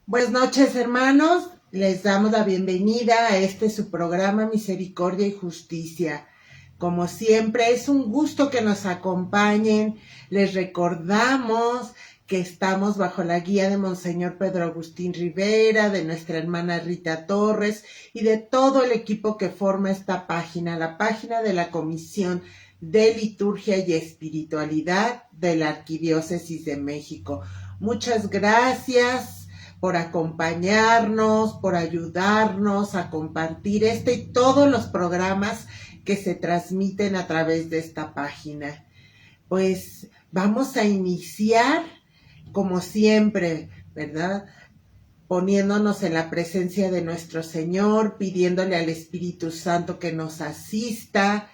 Buenas noches, hermanos. Les damos la bienvenida a su programa Misericordia y Justicia. Como siempre, es un gusto que nos acompañen. Les recordamos que estamos bajo la guía de Monseñor Pedro Agustín Rivera, de nuestra hermana Rita Torres y de todo el equipo que forma esta página, la página de la Comisión de Liturgia y Espiritualidad de la Arquidiócesis de México. Muchas gracias por acompañarnos, por ayudarnos a compartir y todos los programas que se transmiten a través de esta página. Pues vamos a iniciar, como siempre, ¿verdad? Poniéndonos en la presencia de nuestro Señor, pidiéndole al Espíritu Santo que nos asista.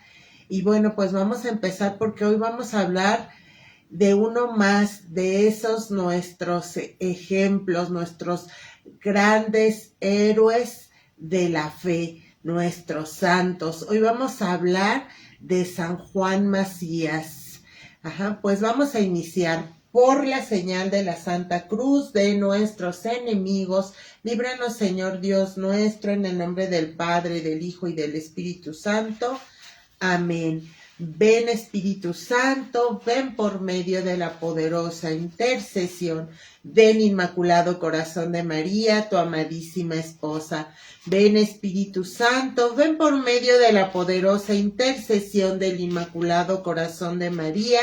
Y bueno, pues vamos a empezar porque hoy vamos a hablar de uno más de esos nuestros ejemplos, nuestros grandes héroes de la fe, nuestros santos. Hoy vamos a hablar de San Juan Macías. Pues vamos a iniciar. Por la señal de la Santa Cruz de nuestros enemigos, líbranos, Señor Dios nuestro, en el nombre del Padre, del Hijo y del Espíritu Santo. Amén. Ven, Espíritu Santo, ven por medio de la poderosa intercesión del Inmaculado Corazón de María, tu amadísima esposa. Ven, Espíritu Santo, ven por medio de la poderosa intercesión del Inmaculado Corazón de María,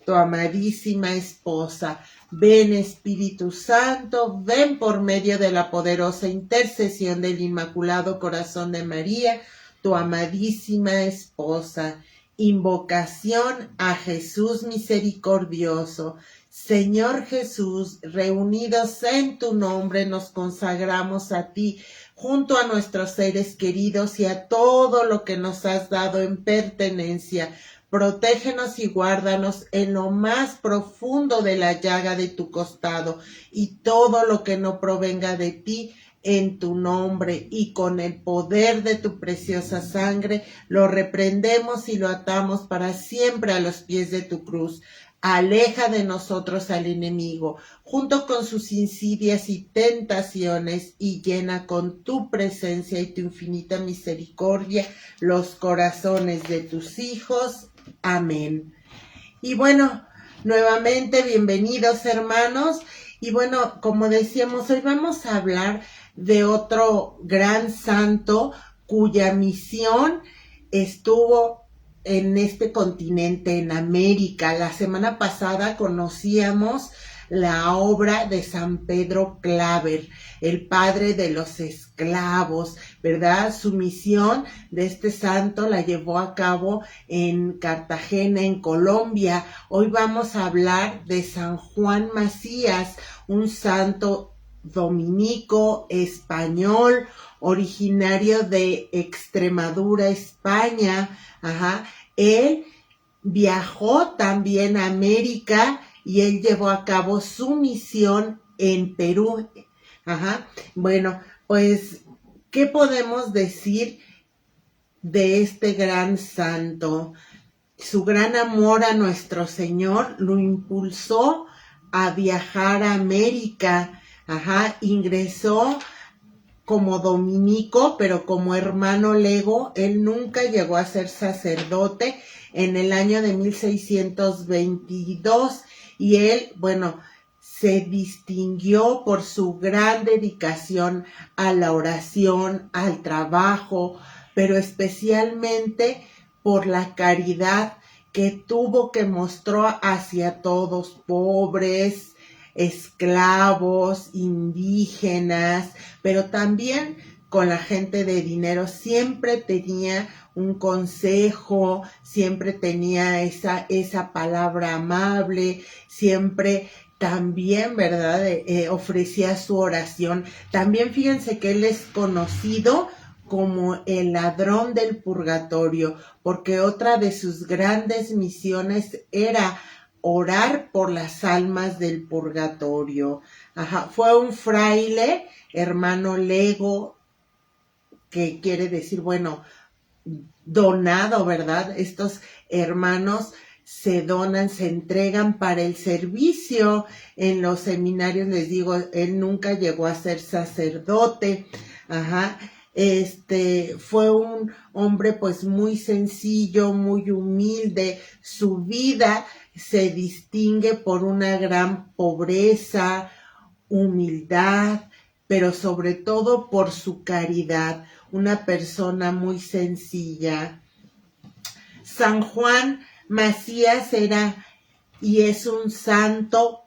tu amadísima esposa. Ven, Espíritu Santo, ven por medio de la poderosa intercesión del Inmaculado Corazón de María, tu amadísima esposa. Invocación a Jesús misericordioso. Señor Jesús, reunidos en tu nombre, nos consagramos a ti, junto a nuestros seres queridos y a todo lo que nos has dado en pertenencia. Protégenos y guárdanos en lo más profundo de la llaga de tu costado, y todo lo que no provenga de ti, en tu nombre y con el poder de tu preciosa sangre, lo reprendemos y lo atamos para siempre a los pies de tu cruz. Aleja de nosotros al enemigo, junto con sus insidias y tentaciones, y llena con tu presencia y tu infinita misericordia los corazones de tus hijos. Amén. Y bueno, nuevamente bienvenidos, hermanos. Y bueno, como decíamos, hoy vamos a hablar de otro gran santo cuya misión estuvo en este continente, en América. La semana pasada conocíamos la obra de San Pedro Claver, el padre de los esclavos, ¿verdad? Su misión de este santo la llevó a cabo en Cartagena, en Colombia. Hoy vamos a hablar de San Juan Macías, un santo dominico español, originario de Extremadura, España. Él viajó también a América y él llevó a cabo su misión en Perú. Bueno, pues, ¿qué podemos decir de este gran santo? Su gran amor a nuestro Señor lo impulsó a viajar a América. Ingresó como dominico, pero como hermano lego. Él nunca llegó a ser sacerdote en el año de 1622, y él, bueno, se distinguió por su gran dedicación a la oración, al trabajo, pero especialmente por la caridad que tuvo, que mostró hacia todos, pobres, esclavos, indígenas, pero también con la gente de dinero. Siempre tenía un consejo, siempre tenía esa palabra amable, siempre también, ¿verdad? Ofrecía su oración. También fíjense que él es conocido como el ladrón del purgatorio, porque otra de sus grandes misiones era orar por las almas del purgatorio. Fue un fraile, hermano lego, que quiere decir, bueno, donado, ¿verdad? Estos hermanos se donan, se entregan para el servicio en los seminarios. Les digo, él nunca llegó a ser sacerdote, fue un hombre pues muy sencillo, muy humilde. Su vida se distingue por una gran pobreza, humildad, pero sobre todo por su caridad, una persona muy sencilla. San Juan Macías era y es un santo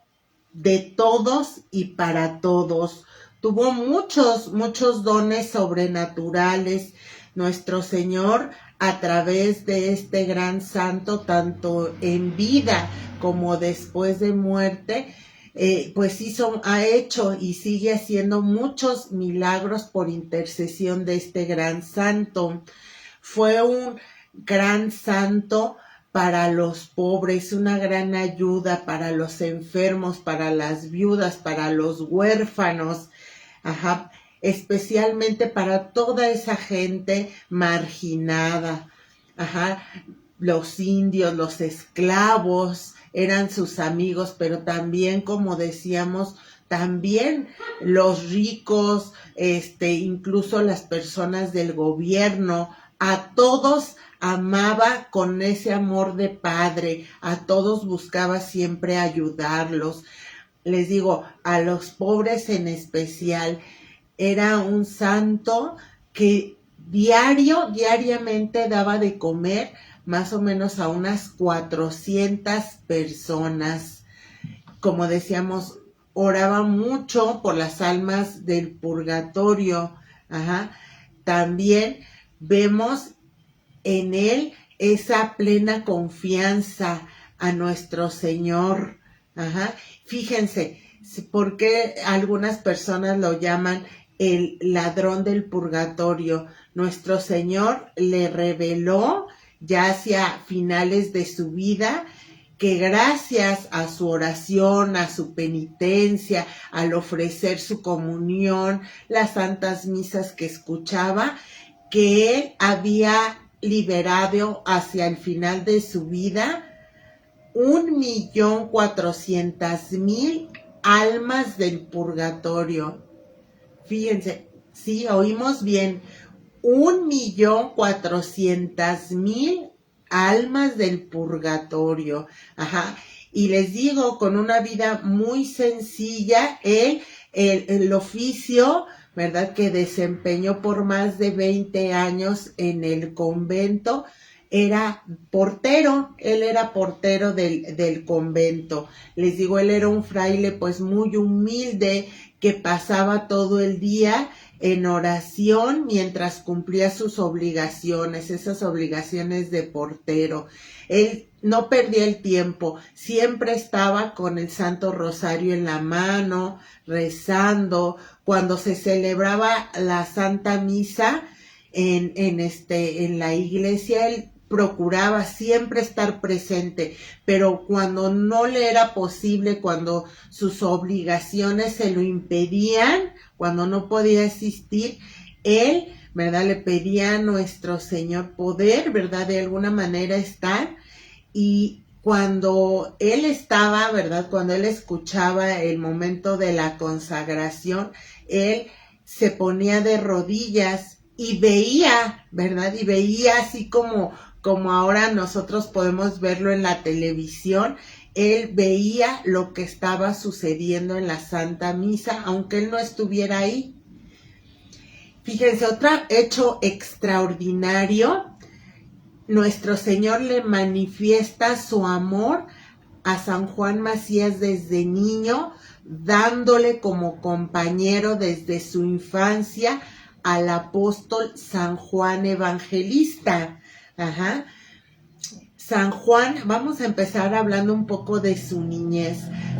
de todos y para todos. Tuvo muchos dones sobrenaturales. Nuestro Señor, a través de este gran santo, tanto en vida como después de muerte, pues ha hecho y sigue haciendo muchos milagros por intercesión de este gran santo. Fue un gran santo para los pobres, una gran ayuda para los enfermos, para las viudas, para los huérfanos, especialmente para toda esa gente marginada, los indios, los esclavos eran sus amigos, pero también, como decíamos, también los ricos, incluso las personas del gobierno, a todos amaba con ese amor de padre, a todos buscaba siempre ayudarlos. Les digo, a los pobres en especial, era un santo que diariamente daba de comer más o menos a unas 400 personas. Como decíamos, oraba mucho por las almas del purgatorio. También vemos en él esa plena confianza a nuestro Señor. Fíjense, ¿por qué algunas personas lo llaman el ladrón del purgatorio? Nuestro Señor le reveló ya hacia finales de su vida que gracias a su oración, a su penitencia, al ofrecer su comunión, las santas misas que escuchaba, que él había liberado hacia el final de su vida 1.400.000 almas del purgatorio. Fíjense, sí, oímos bien, 1.400.000 almas del purgatorio. Y les digo, con una vida muy sencilla, el oficio, ¿verdad?, que desempeñó por más de 20 años en el convento, era portero. Él era portero del convento. Les digo, él era un fraile pues muy humilde, que pasaba todo el día en oración mientras cumplía sus obligaciones, esas obligaciones de portero. Él no perdía el tiempo, siempre estaba con el Santo Rosario en la mano, rezando. Cuando se celebraba la Santa Misa en la iglesia, él procuraba siempre estar presente, pero cuando no le era posible, cuando sus obligaciones se lo impedían, cuando no podía asistir, él, ¿verdad?, le pedía a nuestro Señor poder, ¿verdad?, de alguna manera estar. Y cuando él estaba, ¿verdad?, cuando él escuchaba el momento de la consagración, él se ponía de rodillas y veía, ¿verdad?, y veía así como ahora nosotros podemos verlo en la televisión. Él veía lo que estaba sucediendo en la Santa Misa, aunque él no estuviera ahí. Fíjense, otro hecho extraordinario: nuestro Señor le manifiesta su amor a San Juan Macías desde niño, dándole como compañero desde su infancia al apóstol San Juan Evangelista. San Juan, vamos a empezar hablando un poco de su niñez.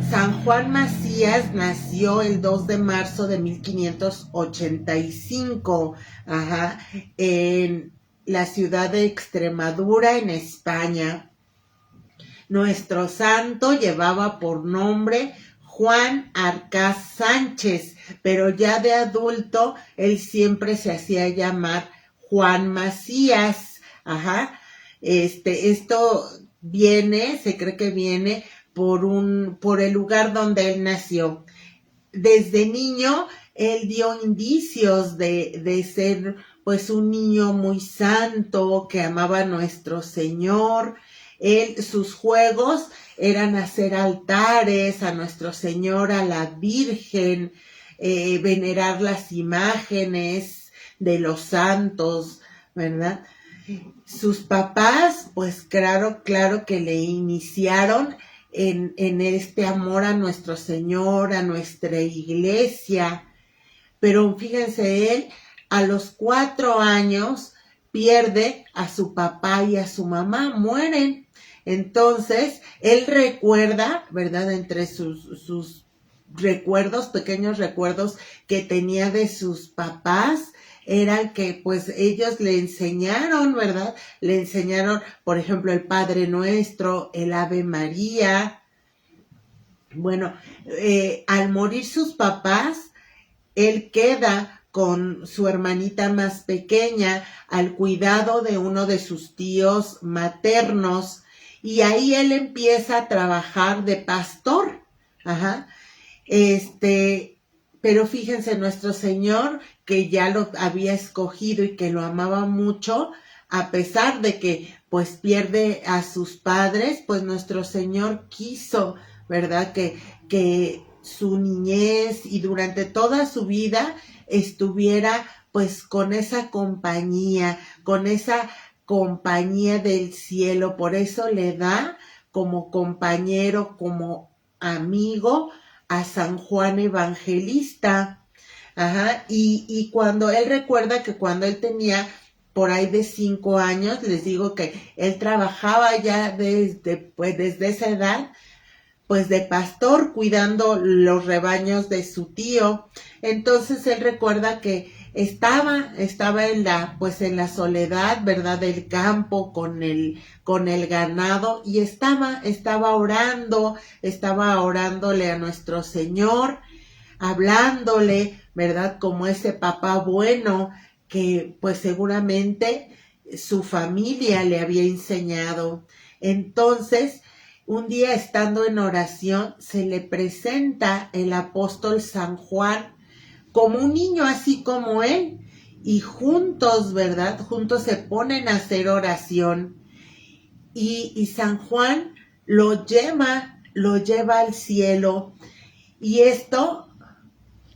San Juan Macías nació el 2 de marzo de 1585, en la ciudad de Extremadura, en España. Nuestro santo llevaba por nombre Juan Arcaz Sánchez, pero ya de adulto él siempre se hacía llamar Juan Macías. Esto se cree que viene por el lugar donde él nació. Desde niño, él dio indicios de ser pues un niño muy santo, que amaba a nuestro Señor. Sus juegos eran hacer altares a nuestro Señor, a la Virgen, venerar las imágenes de los santos, ¿verdad? Sus papás, pues claro que le iniciaron en este amor a nuestro Señor, a nuestra iglesia. Pero fíjense, él a los 4 años pierde a su papá y a su mamá, mueren. Entonces, él recuerda, ¿verdad? Entre sus recuerdos, pequeños recuerdos que tenía de sus papás, era que pues ellos le enseñaron, ¿verdad? Le enseñaron, por ejemplo, el Padre Nuestro, el Ave María. Bueno, al morir sus papás, él queda con su hermanita más pequeña al cuidado de uno de sus tíos maternos, y ahí él empieza a trabajar de pastor. Ajá. Pero fíjense, nuestro Señor, que ya lo había escogido y que lo amaba mucho, a pesar de que pues pierde a sus padres, pues nuestro Señor quiso, ¿verdad? Que su niñez y durante toda su vida estuviera pues con esa compañía del cielo. Por eso le da como compañero, como amigo, a San Juan Evangelista. Ajá. Y cuando él recuerda que cuando él tenía por ahí de 5 años, les digo que él trabajaba ya desde esa edad, pues de pastor, cuidando los rebaños de su tío. Entonces él recuerda que estaba en la soledad, ¿verdad? Del campo con el ganado, y estaba orándole a nuestro Señor, hablándole, ¿verdad? Como ese papá bueno que pues seguramente su familia le había enseñado. Entonces, un día estando en oración, se le presenta el apóstol San Juan como un niño así como él, y juntos, ¿verdad? Juntos se ponen a hacer oración, y San Juan lo lleva al cielo, y esto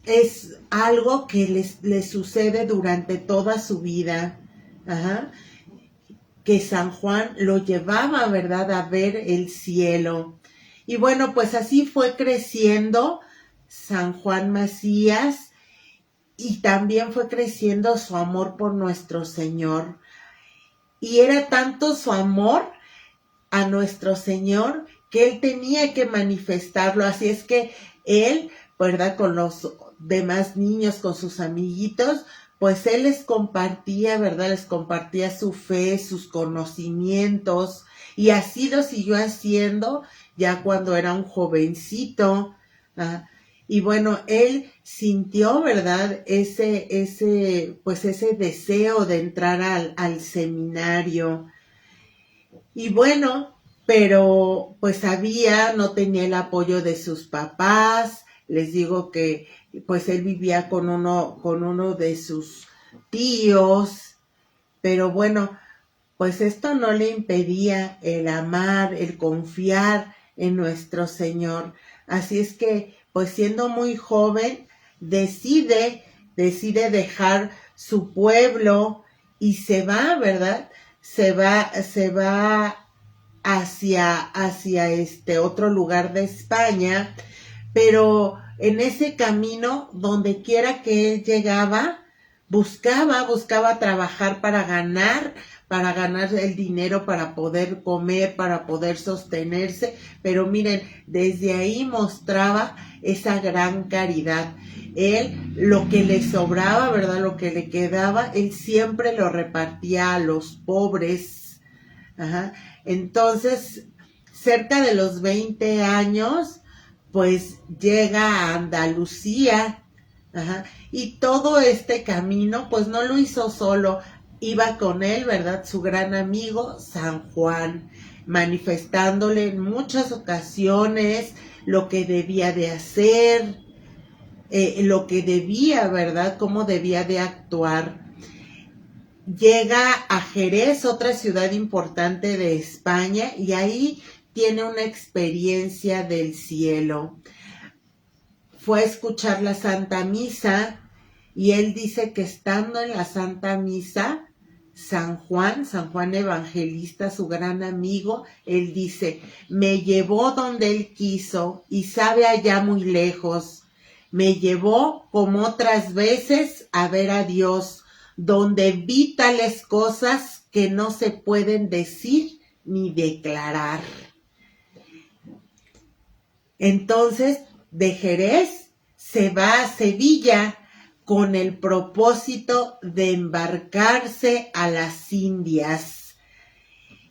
es algo que le sucede durante toda su vida. Ajá. Que San Juan lo llevaba, ¿verdad?, a ver el cielo. Y bueno, pues así fue creciendo San Juan Macías, y también fue creciendo su amor por nuestro Señor. Y era tanto su amor a nuestro Señor que él tenía que manifestarlo. Así es que él, ¿verdad?, con los demás niños, con sus amiguitos, pues él les compartía, ¿verdad? Les compartía su fe, sus conocimientos, y así lo siguió haciendo ya cuando era un jovencito. Y bueno, él sintió, ¿verdad?, ese deseo de entrar al seminario. Y bueno, pero pues no tenía el apoyo de sus papás. Les digo que pues él vivía con uno de sus tíos, pero bueno, pues esto no le impedía el amar, el confiar en nuestro Señor. Así es que, pues siendo muy joven, decide dejar su pueblo y se va, ¿verdad? Se va hacia este otro lugar de España, pero en ese camino, donde quiera que él llegaba, buscaba trabajar para ganar el dinero, para poder comer, para poder sostenerse. Pero miren, desde ahí mostraba esa gran caridad. Él, lo que le sobraba, ¿verdad?, lo que le quedaba, él siempre lo repartía a los pobres. Ajá. Entonces, cerca de los 20 años, pues llega a Andalucía. Ajá. Y todo este camino, pues no lo hizo solo, iba con él, ¿verdad?, su gran amigo San Juan. manifestándole en muchas ocasiones lo que debía de hacer, lo que debía, ¿verdad? Cómo debía de actuar. Llega a Jerez, otra ciudad importante de España, y ahí tiene una experiencia del cielo. Fue a escuchar la Santa Misa y él dice que estando en la Santa Misa, San Juan Evangelista, su gran amigo, él dice, me llevó donde él quiso y sabe allá muy lejos. Me llevó como otras veces a ver a Dios, donde vi tales cosas que no se pueden decir ni declarar. Entonces, de Jerez se va a Sevilla con el propósito de embarcarse a las Indias.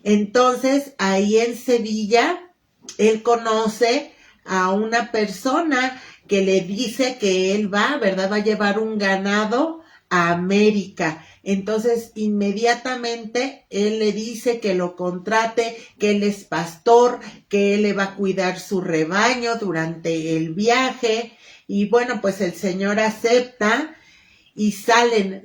Entonces, ahí en Sevilla, él conoce a una persona que le dice que él va, ¿verdad? Va a llevar un ganado a América. Entonces, inmediatamente, él le dice que lo contrate, que él es pastor, que él le va a cuidar su rebaño durante el viaje. Y bueno, pues el Señor acepta y salen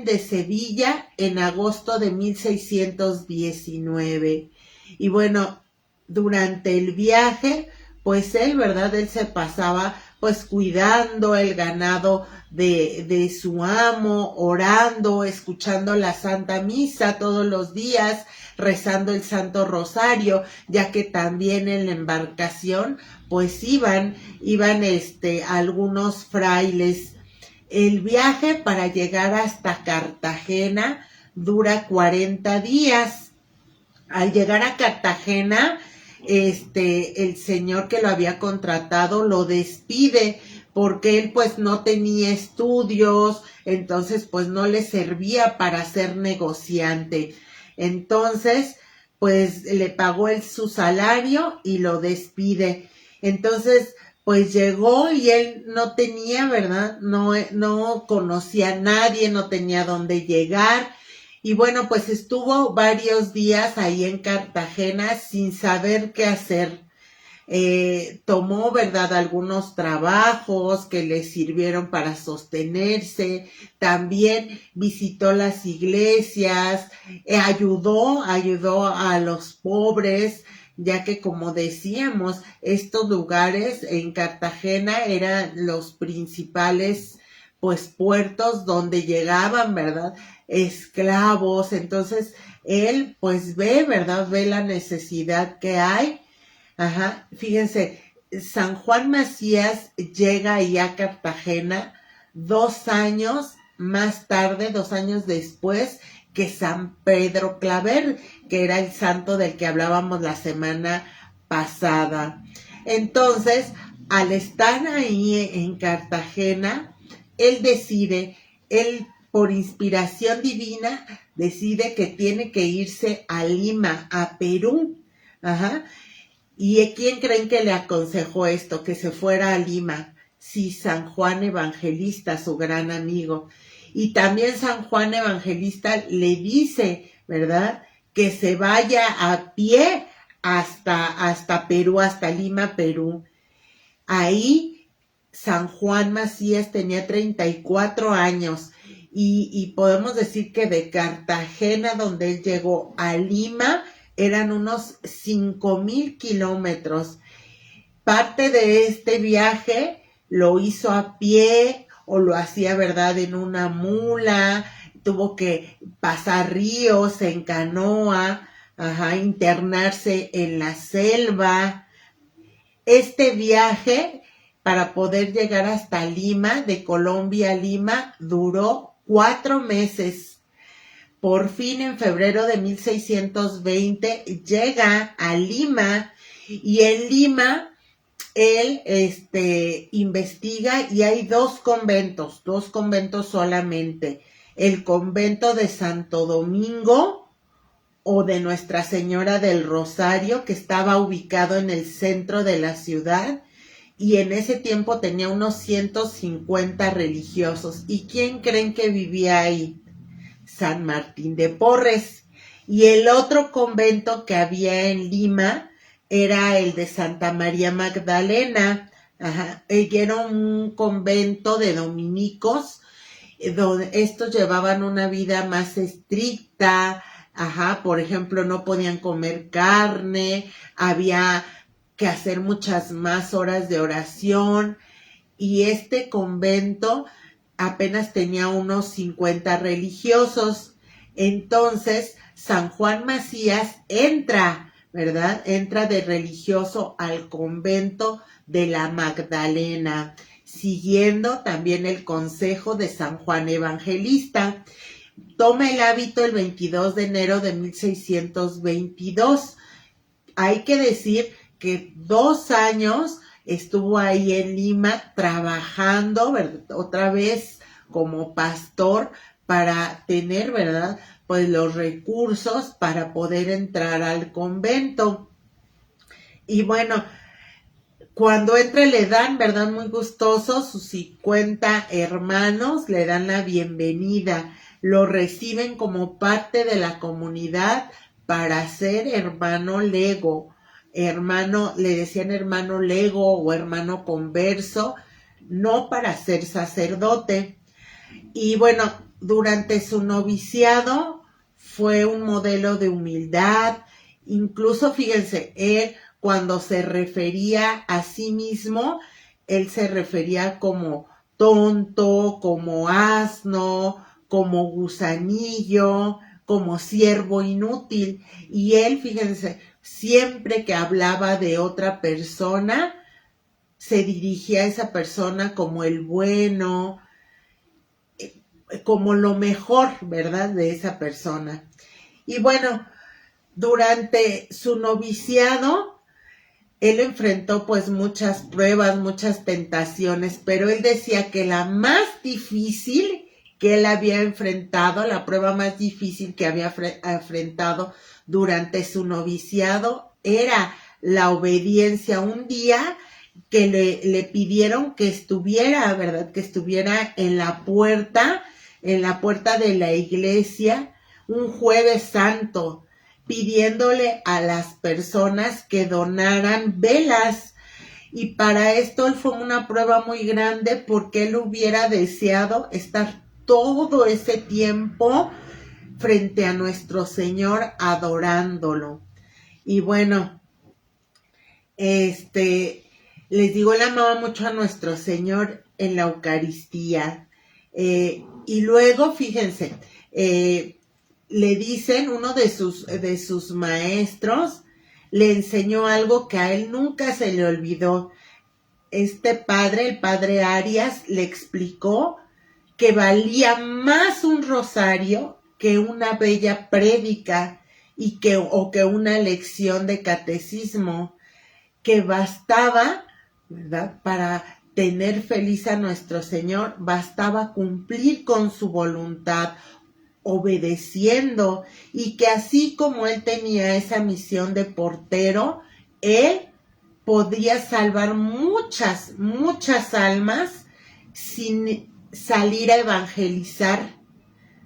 de Sevilla en agosto de 1619. Y bueno, durante el viaje, pues él, ¿verdad? Él se pasaba pues cuidando el ganado de su amo, orando, escuchando la Santa Misa todos los días, rezando el Santo Rosario, ya que también en la embarcación pues iban algunos frailes. El viaje para llegar hasta Cartagena dura 40 días. Al llegar a Cartagena, el señor que lo había contratado lo despide porque él pues no tenía estudios, entonces pues no le servía para ser negociante. Entonces, pues le pagó su salario y lo despide. Entonces, pues llegó y él no tenía, ¿verdad? No conocía a nadie, no tenía dónde llegar. Y bueno, pues estuvo varios días ahí en Cartagena sin saber qué hacer. Tomó, ¿verdad?, algunos trabajos que le sirvieron para sostenerse. También visitó las iglesias, ayudó a los pobres, ya que como decíamos, estos lugares en Cartagena eran los principales pues puertos donde llegaban, ¿verdad?, esclavos. Entonces él pues ve, ¿verdad?, ve la necesidad que hay. Ajá, fíjense, San Juan Macías llega ahí a Cartagena 2 años más tarde, 2 años después que San Pedro Claver, que era el santo del que hablábamos la semana pasada. Entonces, al estar ahí en Cartagena, él por inspiración divina, decide que tiene que irse a Lima, a Perú. Ajá. ¿Y quién creen que le aconsejó esto? Que se fuera a Lima. Sí, San Juan Evangelista, su gran amigo. Y también San Juan Evangelista le dice, ¿verdad?, que se vaya a pie hasta Perú, hasta Lima, Perú. Ahí San Juan Macías tenía 34 años y podemos decir que de Cartagena, donde él llegó, a Lima, eran unos 5,000 kilómetros. Parte de este viaje lo hizo a pie o lo hacía, ¿verdad?, en una mula. Tuvo que pasar ríos en canoa, internarse en la selva. Este viaje, para poder llegar hasta Lima, de Colombia a Lima, duró 4 meses. Por fin, en febrero de 1620, llega a Lima, y en Lima él investiga, y hay 2 conventos solamente. El convento de Santo Domingo o de Nuestra Señora del Rosario, que estaba ubicado en el centro de la ciudad, y en ese tiempo tenía unos 150 religiosos. ¿Y quién creen que vivía ahí? San Martín de Porres. Y el otro convento que había en Lima era el de Santa María Magdalena. Ajá. Y era un convento de dominicos, donde estos llevaban una vida más estricta. Ajá, por ejemplo, no podían comer carne, había que hacer muchas más horas de oración, y este convento apenas tenía unos 50 religiosos. Entonces, San Juan Macías entra, ¿verdad? Entra de religioso al convento de la Magdalena, siguiendo también el consejo de San Juan Evangelista. Toma el hábito el 22 de enero de 1622. Hay que decir que 2 años estuvo ahí en Lima trabajando, ¿verdad? Otra vez como pastor, para tener, ¿verdad?, pues los recursos para poder entrar al convento. Y bueno, cuando entra le dan, ¿verdad?, muy gustosos, sus 50 hermanos le dan la bienvenida, lo reciben como parte de la comunidad para ser hermano lego. Hermano, le decían hermano lego o hermano converso, no para ser sacerdote. Y bueno, durante su noviciado fue un modelo de humildad. Incluso, fíjense, él cuando se refería a sí mismo, él se refería como tonto, como asno, como gusanillo, como siervo inútil. Y él, fíjense, siempre que hablaba de otra persona, se dirigía a esa persona como el bueno, como lo mejor, ¿verdad?, de esa persona. Y bueno, durante su noviciado, él enfrentó pues muchas pruebas, muchas tentaciones, pero él decía que la más difícil que él había enfrentado, la prueba más difícil que había enfrentado durante su noviciado, era la obediencia. Un día que le pidieron que estuviera, ¿verdad?, que estuviera en la puerta de la iglesia, un jueves santo, pidiéndole a las personas que donaran velas. Y para esto él fue una prueba muy grande, porque él hubiera deseado estar todo ese tiempo frente a nuestro Señor adorándolo. Y bueno, les digo, él amaba mucho a nuestro Señor en la Eucaristía. Y luego, fíjense, le dicen, uno de sus maestros le enseñó algo que a él nunca se le olvidó. Este padre, el padre Arias, le explicó que valía más un rosario que una bella prédica o que una lección de catecismo, que bastaba, ¿verdad?, para tener feliz a nuestro Señor, bastaba cumplir con su voluntad, obedeciendo, y que así como él tenía esa misión de portero, él podía salvar muchas almas sin salir a evangelizar.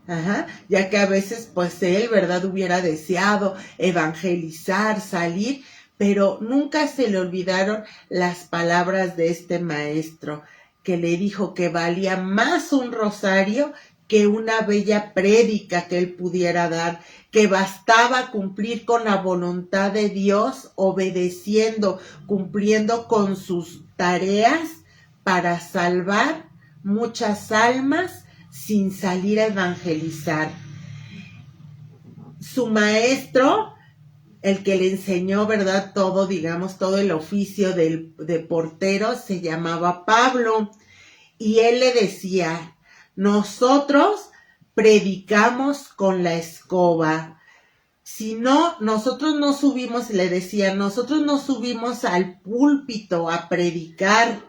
Ajá, ya que a veces pues él, ¿verdad?, hubiera deseado evangelizar, salir, pero nunca se le olvidaron las palabras de este maestro, que le dijo que valía más un rosario que una bella prédica que él pudiera dar, que bastaba cumplir con la voluntad de Dios, obedeciendo, cumpliendo con sus tareas para salvar muchas almas sin salir a evangelizar. Su maestro, el que le enseñó, ¿verdad?, todo, digamos, todo el oficio de portero, se llamaba Pablo, y él le decía: nosotros predicamos con la escoba. Si no, nosotros no subimos, le decía, nosotros no subimos al púlpito a predicar,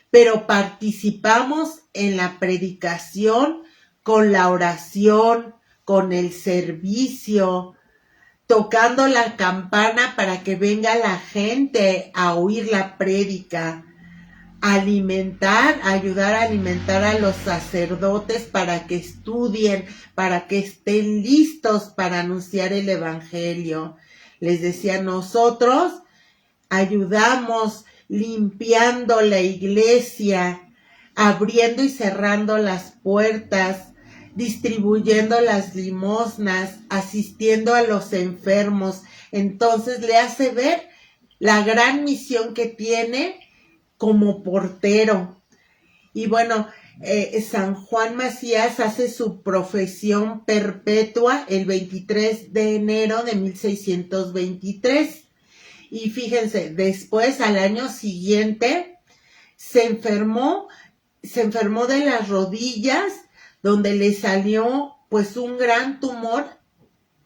pero participamos en la predicación con la oración, con el servicio, tocando la campana para que venga la gente a oír la prédica. ayudar a alimentar a los sacerdotes para que estudien, para que estén listos para anunciar el evangelio. Les decía, nosotros ayudamos limpiando la iglesia, abriendo y cerrando las puertas, distribuyendo las limosnas, asistiendo a los enfermos. Entonces le hace ver la gran misión que tiene como portero. Y bueno, San Juan Macías hace su profesión perpetua el 23 de enero de 1623. Y fíjense, después, al año siguiente, se enfermó de las rodillas, donde le salió pues un gran tumor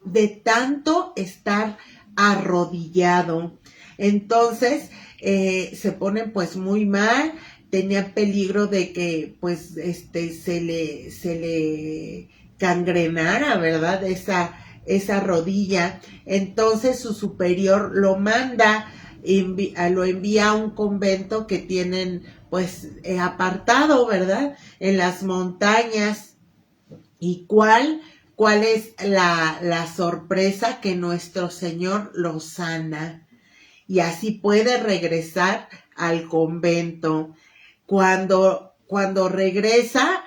de tanto estar arrodillado. Entonces se pone pues muy mal, tenía peligro de que pues se le gangrenara, ¿verdad? Esa rodilla. Entonces su superior lo manda, lo envía a un convento que tienen pues apartado, ¿verdad? En las montañas. ¿Y cuál es la sorpresa? Que nuestro Señor lo sana y así puede regresar al convento. Cuando regresa,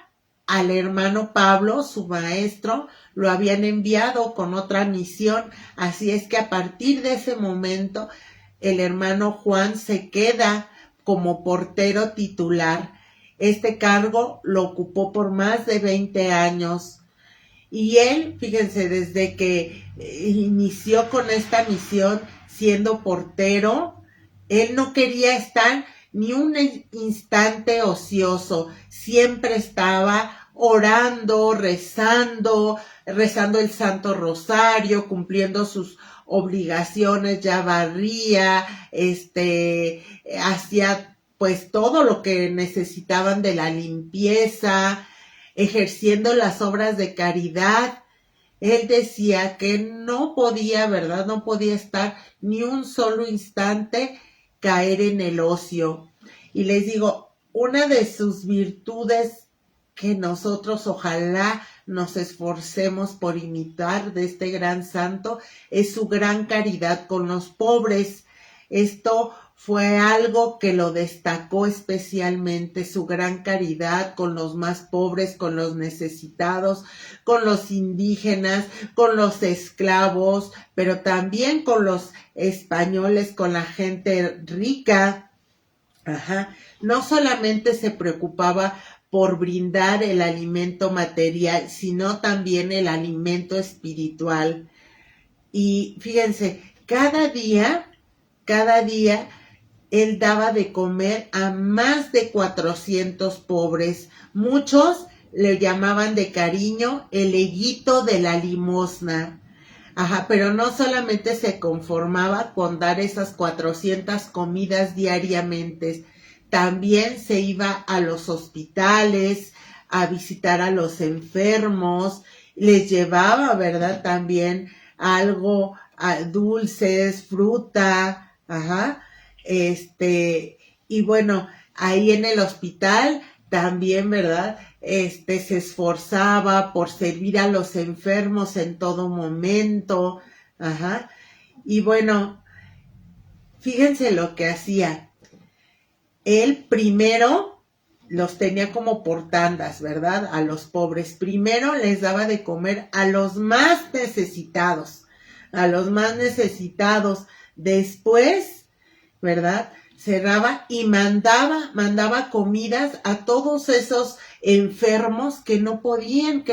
al hermano Pablo, su maestro, lo habían enviado con otra misión, así es que a partir de ese momento el hermano Juan se queda como portero titular. Este cargo lo ocupó por más de 20 años. Y él, fíjense, desde que inició con esta misión siendo portero, él no quería estar ni un instante ocioso. Siempre estaba orando, rezando el Santo Rosario, cumpliendo sus obligaciones, ya barría, hacía pues todo lo que necesitaban de la limpieza, ejerciendo las obras de caridad. Él decía que no podía, ¿verdad? No podía estar ni un solo instante caer en el ocio. Y les digo, una de sus virtudes que nosotros ojalá nos esforcemos por imitar de este gran santo es su gran caridad con los pobres. Esto fue algo que lo destacó especialmente, su gran caridad con los más pobres, con los necesitados, con los indígenas, con los esclavos, pero también con los españoles, con la gente rica. No solamente se preocupaba por brindar el alimento material, sino también el alimento espiritual. Y fíjense, cada día, él daba de comer a más de 400 pobres. Muchos le llamaban de cariño el eguito de la limosna. Pero no solamente se conformaba con dar esas 400 comidas diariamente, también se iba a los hospitales a visitar a los enfermos, les llevaba, ¿verdad? También algo, dulces, fruta, y bueno, ahí en el hospital también, ¿verdad? Se esforzaba por servir a los enfermos en todo momento, y bueno, fíjense lo que hacía. Él primero los tenía como por tandas, ¿verdad? A los pobres. Primero les daba de comer a los más necesitados, Después, ¿verdad? Cerraba y mandaba comidas a todos esos enfermos que no podían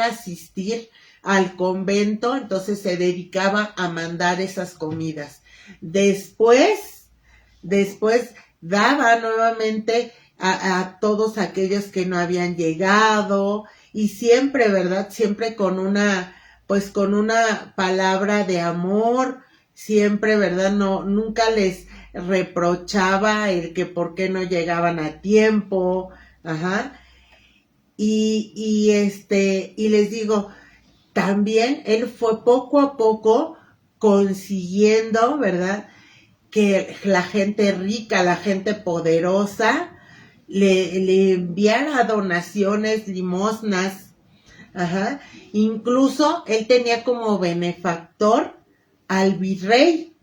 asistir al convento, entonces se dedicaba a mandar esas comidas. Después daba nuevamente a todos aquellos que no habían llegado, y siempre, ¿verdad? Siempre con una palabra de amor, siempre, ¿verdad? Nunca les reprochaba el que por qué no llegaban a tiempo, y les digo, también él fue poco a poco consiguiendo, ¿verdad?, que la gente rica, la gente poderosa, le enviara donaciones, limosnas. Ajá. Incluso él tenía como benefactor al virrey.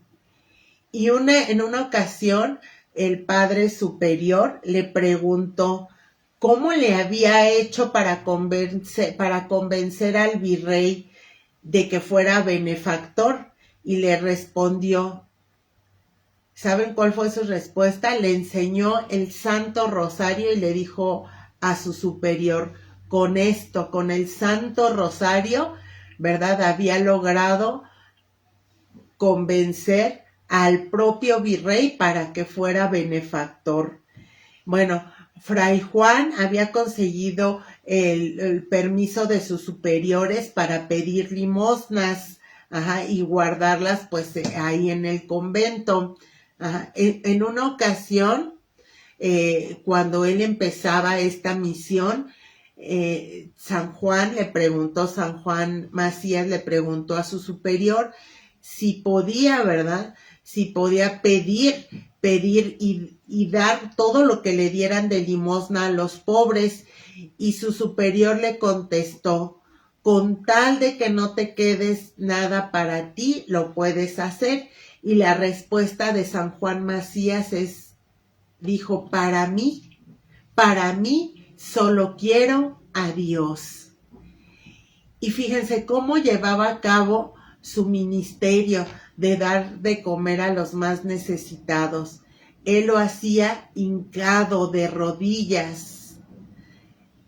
Y en una ocasión el padre superior le preguntó cómo le había hecho para convencer al virrey de que fuera benefactor. Y le respondió, ¿saben cuál fue su respuesta? Le enseñó el Santo Rosario y le dijo a su superior, con esto, con el Santo Rosario, ¿verdad? Había logrado convencer al propio virrey para que fuera benefactor. Bueno, Fray Juan había conseguido el permiso de sus superiores para pedir limosnas, ajá, y guardarlas pues ahí en el convento. Ajá. En una ocasión, cuando él empezaba esta misión, San Juan Macías le preguntó a su superior si podía, ¿verdad? Si podía pedir y dar todo lo que le dieran de limosna a los pobres. Y su superior le contestó, con tal de que no te quedes nada para ti, lo puedes hacer. Y la respuesta de San Juan Macías dijo, para mí solo quiero a Dios. Y fíjense cómo llevaba a cabo su ministerio de dar de comer a los más necesitados. Él lo hacía hincado de rodillas,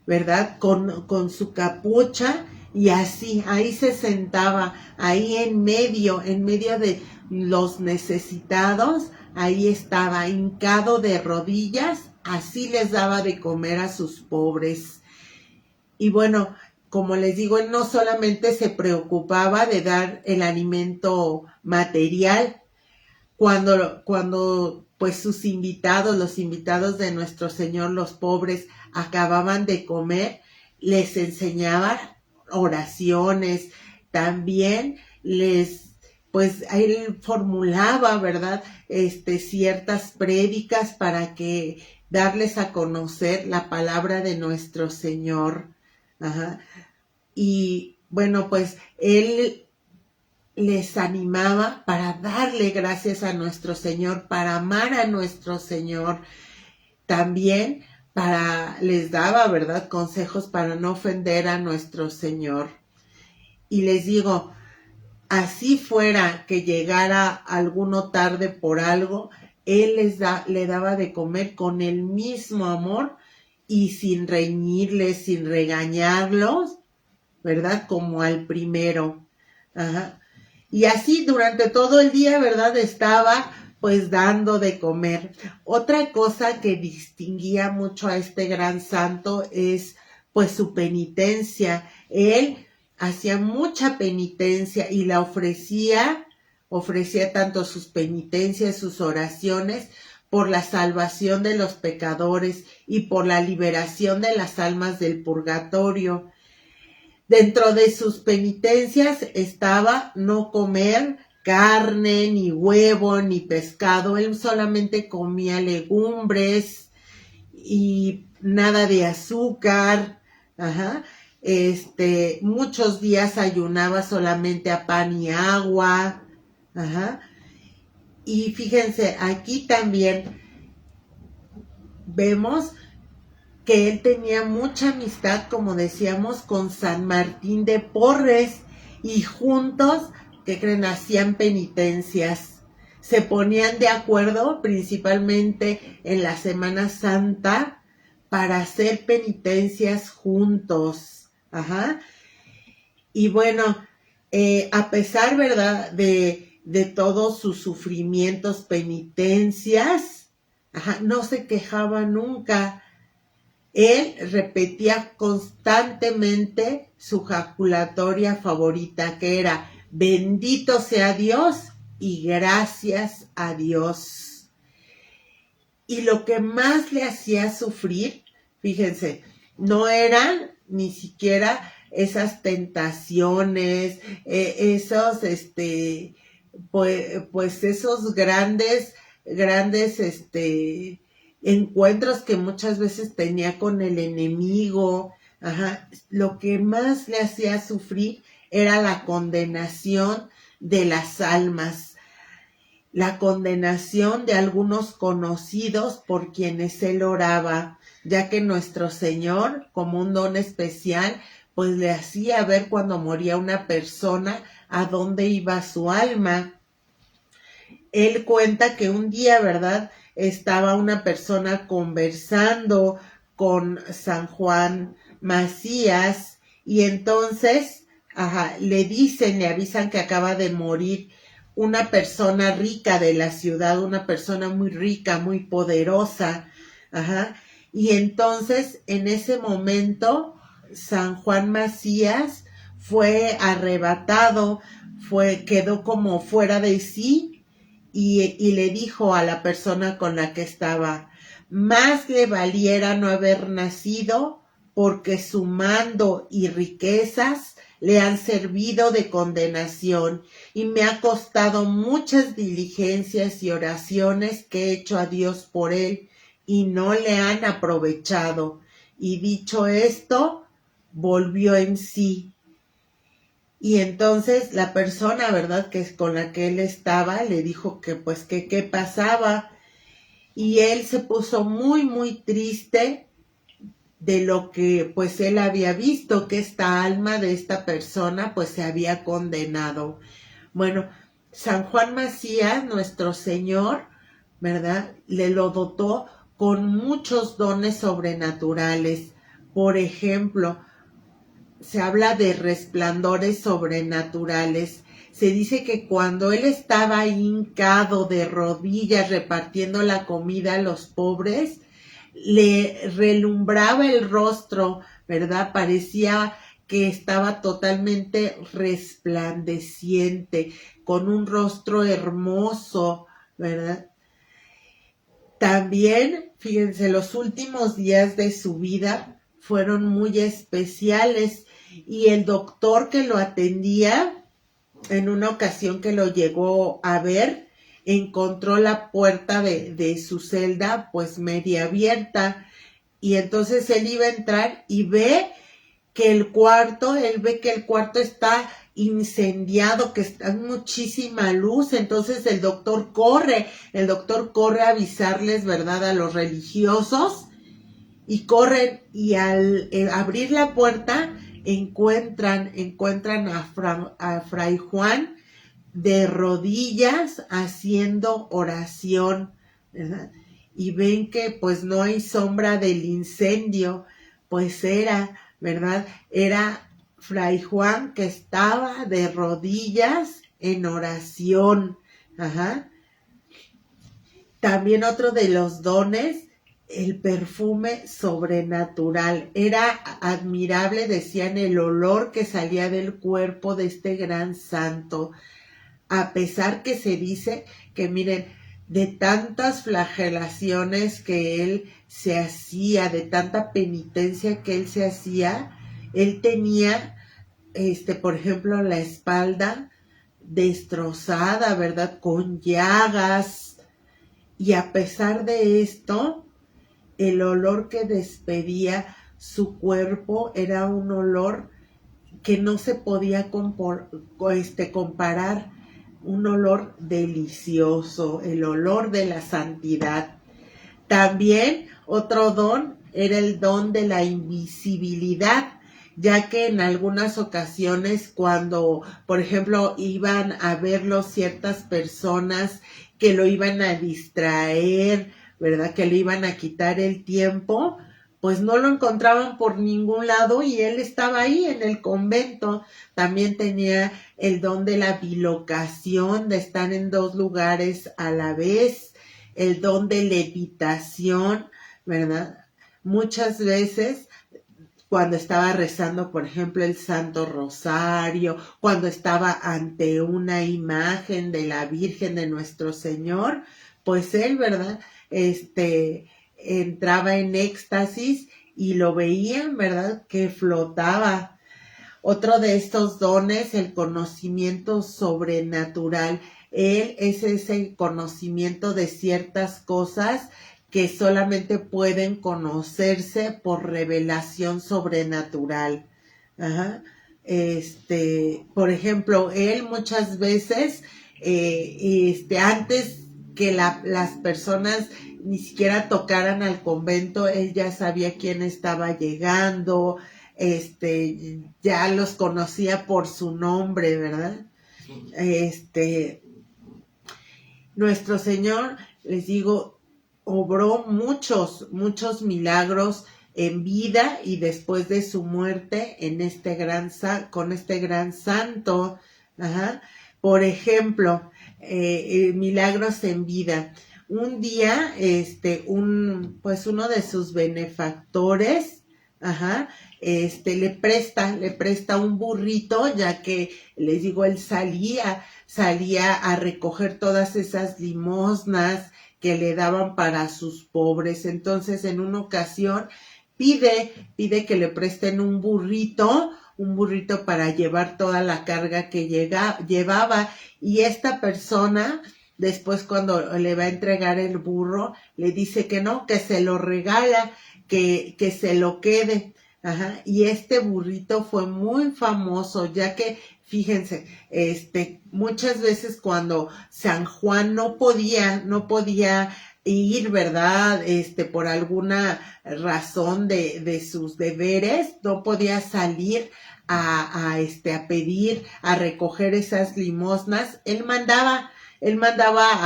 ¿verdad? Con su capucha y así, ahí se sentaba, ahí en medio de los necesitados, ahí estaba hincado de rodillas, así les daba de comer a sus pobres. Y bueno, como les digo, él no solamente se preocupaba de dar el alimento material, cuando pues los invitados de nuestro Señor, los pobres, acababan de comer, les enseñaba oraciones, también pues él formulaba, ¿verdad? Ciertas prédicas para que darles a conocer la palabra de nuestro Señor. Ajá. Y bueno, pues él les animaba para darle gracias a nuestro Señor, para amar a nuestro Señor. También les daba, ¿verdad?, consejos para no ofender a nuestro Señor. Y les digo, así fuera que llegara alguno tarde por algo, él le daba de comer con el mismo amor y sin reñirles, sin regañarlos, ¿verdad? Como al primero. Ajá. Y así durante todo el día, ¿verdad? Estaba pues dando de comer. Otra cosa que distinguía mucho a este gran santo es pues su penitencia. Él hacía mucha penitencia y la ofrecía tanto sus penitencias, sus oraciones, por la salvación de los pecadores y por la liberación de las almas del purgatorio. Dentro de sus penitencias estaba no comer carne, ni huevo, ni pescado. Él solamente comía legumbres y nada de azúcar. Ajá. Muchos días ayunaba solamente a pan y agua. Ajá. Y fíjense, aquí también vemos que él tenía mucha amistad, como decíamos, con San Martín de Porres, y juntos, ¿qué creen?, hacían penitencias. Se ponían de acuerdo, principalmente en la Semana Santa, para hacer penitencias juntos. Ajá. Y bueno, a pesar, ¿verdad?, de todos sus sufrimientos, penitencias, ajá, no se quejaba nunca. Él repetía constantemente su jaculatoria favorita, que era, bendito sea Dios y gracias a Dios. Y lo que más le hacía sufrir, fíjense, no eran ni siquiera esas tentaciones, esos pues esos grandes encuentros que muchas veces tenía con el enemigo. Ajá. Lo que más le hacía sufrir era la condenación de las almas, la condenación de algunos conocidos por quienes él oraba, ya que nuestro Señor, como un don especial, pues le hacía ver cuando moría una persona a dónde iba su alma. Él cuenta que un día, ¿verdad?, estaba una persona conversando con San Juan Macías y entonces, le avisan que acaba de morir una persona rica de la ciudad, una persona muy rica, muy poderosa, y entonces en ese momento San Juan Macías fue arrebatado, quedó como fuera de sí y le dijo a la persona con la que estaba: más le valiera no haber nacido, porque su mando y riquezas le han servido de condenación y me ha costado muchas diligencias y oraciones que he hecho a Dios por él y no le han aprovechado. Y dicho esto, volvió en sí. Y entonces la persona, ¿verdad?, que es con la que él estaba, le dijo que pues que qué pasaba. Y él se puso muy, muy triste de lo que pues él había visto, que esta alma de esta persona pues se había condenado. Bueno, San Juan Macías, nuestro Señor, ¿verdad?, le lo dotó con muchos dones sobrenaturales. Por ejemplo, se habla de resplandores sobrenaturales. Se dice que cuando él estaba hincado de rodillas repartiendo la comida a los pobres, le relumbraba el rostro, ¿verdad? Parecía que estaba totalmente resplandeciente, con un rostro hermoso, ¿verdad? También, fíjense, los últimos días de su vida fueron muy especiales y el doctor que lo atendía, en una ocasión que lo llegó a ver, encontró la puerta de su celda pues media abierta y entonces él iba a entrar y él ve que el cuarto está incendiado, que está muchísima luz. Entonces el doctor corre a avisarles, ¿verdad?, a los religiosos, y corren y al abrir la puerta encuentran a Fray Juan de rodillas haciendo oración, ¿verdad? Y ven que pues no hay sombra del incendio, pues ¿verdad? Era Fray Juan que estaba de rodillas en oración. También otro de los dones, el perfume sobrenatural. Era admirable, decían, el olor que salía del cuerpo de este gran santo. A pesar que se dice que, miren, de tantas flagelaciones que él se hacía, de tanta penitencia que él se hacía, él tenía, por ejemplo, la espalda destrozada, ¿verdad?, con llagas, y a pesar de esto, el olor que despedía su cuerpo era un olor que no se podía comparar, un olor delicioso, el olor de la santidad. También otro don era el don de la invisibilidad, ya que en algunas ocasiones cuando, por ejemplo, iban a verlo ciertas personas que lo iban a distraer, ¿verdad?, que le iban a quitar el tiempo, pues no lo encontraban por ningún lado y él estaba ahí en el convento. También tenía el don de la bilocación, de estar en dos lugares a la vez, el don de levitación, ¿verdad? Muchas veces cuando estaba rezando, por ejemplo, el Santo Rosario, cuando estaba ante una imagen de la Virgen de nuestro Señor, pues él, ¿verdad?, entraba en éxtasis y lo veían, ¿verdad?, que flotaba. Otro de estos dones, el conocimiento sobrenatural. Él es ese conocimiento de ciertas cosas que solamente pueden conocerse por revelación sobrenatural. Ajá. Por ejemplo, él muchas veces, antes que las personas ni siquiera tocaran al convento, él ya sabía quién estaba llegando, ya los conocía por su nombre, ¿verdad? Nuestro Señor, les digo, obró muchos milagros en vida y después de su muerte con este gran santo. Ajá. Por ejemplo, milagros en vida. Un día, uno de sus benefactores, ajá, le presta un burrito, ya que, les digo, él salía a recoger todas esas limosnas que le daban para sus pobres. Entonces, en una ocasión, pide que le presten un burrito para llevar toda la carga que llevaba. Y esta persona, después cuando le va a entregar el burro, le dice que no, que se lo regala, que se lo quede. Ajá. Y este burrito fue muy famoso, ya que, fíjense, muchas veces cuando San Juan no podía ir, ¿verdad? Por alguna razón de sus deberes, no podía salir a pedir, a recoger esas limosnas. Él mandaba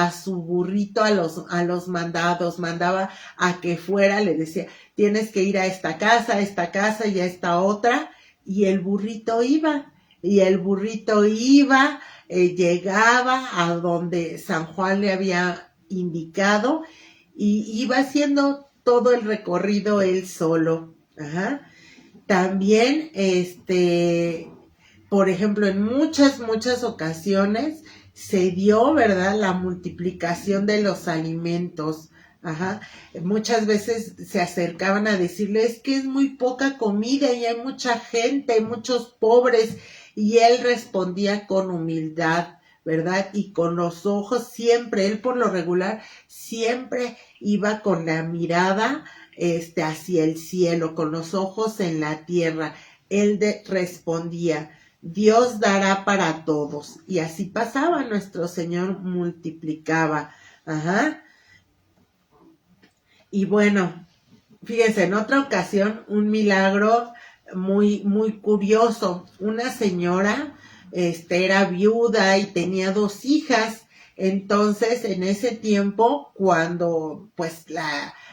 a su burrito a los mandados, mandaba a que fuera, le decía, tienes que ir a esta casa y a esta otra, y el burrito iba, llegaba a donde San Juan le había indicado, y iba haciendo todo el recorrido él solo. Ajá. También, por ejemplo, en muchas ocasiones se dio, ¿verdad?, la multiplicación de los alimentos. Ajá. Muchas veces se acercaban a decirle, es que es muy poca comida y hay mucha gente, hay muchos pobres, y él respondía con humildad, ¿verdad? Y con los ojos siempre, él por lo regular siempre iba con la mirada hacia el cielo, con los ojos en la tierra. Él respondía, Dios dará para todos. Y así pasaba, nuestro Señor multiplicaba. Ajá. Y bueno, fíjense, en otra ocasión, un milagro muy curioso. Una señora, era viuda y tenía 2 hijas. Entonces, en ese tiempo, cuando pues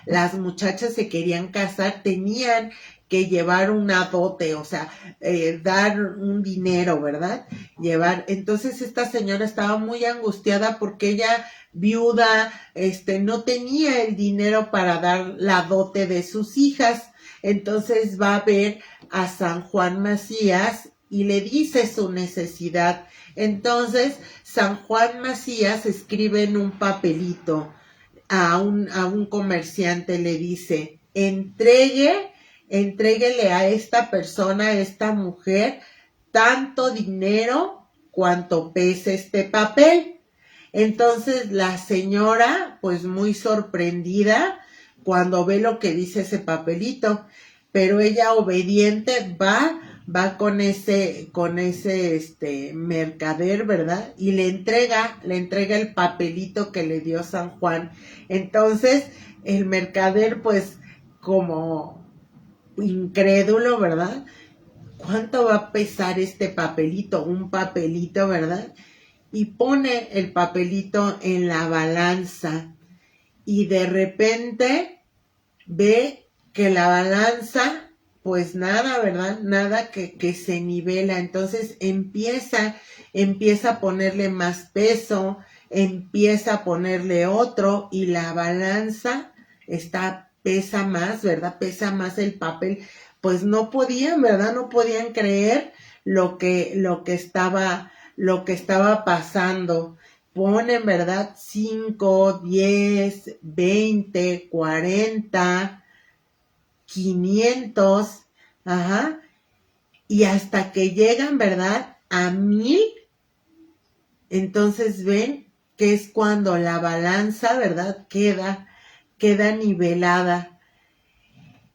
las muchachas se querían casar, tenían que llevar una dote, o sea, dar un dinero, ¿verdad? Entonces esta señora estaba muy angustiada porque ella, viuda, no tenía el dinero para dar la dote de sus hijas. Entonces va a ver a San Juan Macías y le dice su necesidad. Entonces San Juan Macías escribe en un papelito a un comerciante, le dice, entréguele a esta persona, a esta mujer, tanto dinero cuanto pese este papel. Entonces la señora, pues muy sorprendida cuando ve lo que dice ese papelito, pero ella obediente va con ese mercader, ¿verdad? Y le entrega el papelito que le dio San Juan. Entonces el mercader, pues como incrédulo, ¿verdad? ¿Cuánto va a pesar este papelito? Un papelito, ¿verdad? Y pone el papelito en la balanza y de repente ve que la balanza, pues nada, ¿verdad? Nada que se nivela. Entonces empieza a ponerle más peso, empieza a ponerle otro, y la balanza pesa más, ¿verdad? Pesa más el papel. Pues no podían, ¿verdad? No podían creer lo que estaba pasando. Ponen, ¿verdad? 5, 10, 20, 40, 500, ajá, y hasta que llegan, ¿verdad?, a 1000. Entonces ven que es cuando la balanza, ¿verdad?, queda nivelada.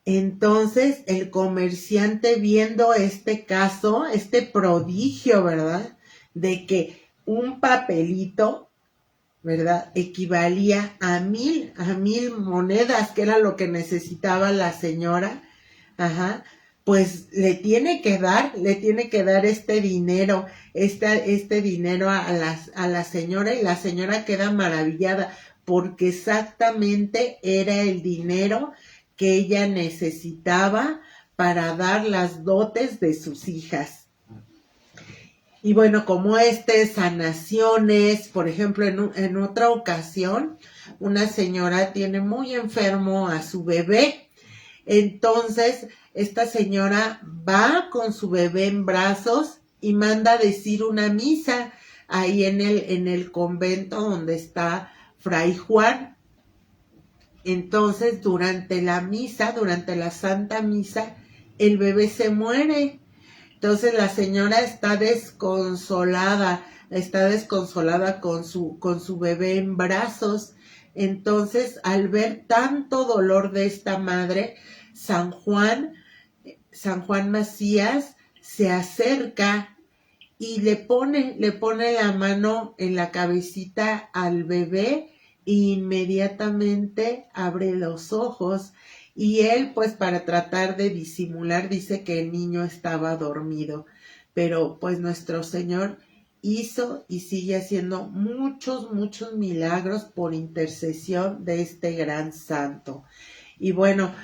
Entonces, el comerciante, viendo este caso, este prodigio, ¿verdad?, de que un papelito, ¿verdad?, equivalía a 1000 monedas, que era lo que necesitaba la señora, pues le tiene que dar este dinero, este dinero a la señora, y la señora queda maravillada, porque exactamente era el dinero que ella necesitaba para dar las dotes de sus hijas. Y bueno, como sanaciones, por ejemplo, en otra ocasión, una señora tiene muy enfermo a su bebé. Entonces, esta señora va con su bebé en brazos y manda a decir una misa ahí en el convento donde está Fray Juan. Entonces, durante la Santa Misa, el bebé se muere. Entonces la señora está desconsolada con su bebé en brazos. Entonces, al ver tanto dolor de esta madre, San Juan Macías se acerca y le pone la mano en la cabecita al bebé e inmediatamente abre los ojos. Y él, pues, para tratar de disimular, dice que el niño estaba dormido. Pero pues nuestro Señor hizo y sigue haciendo muchos milagros por intercesión de este gran santo. Y bueno,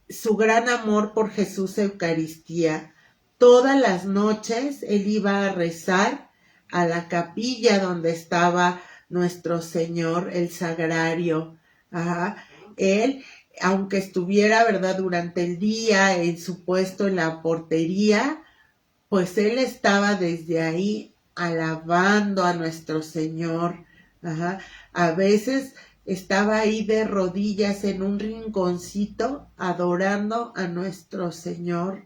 su gran amor por Jesús Eucaristía. Todas las noches él iba a rezar a la capilla donde estaba nuestro Señor, el sagrario. Él, aunque estuviera, ¿verdad?, durante el día en su puesto en la portería, pues él estaba desde ahí alabando a nuestro Señor. A veces estaba ahí de rodillas en un rinconcito adorando a nuestro Señor.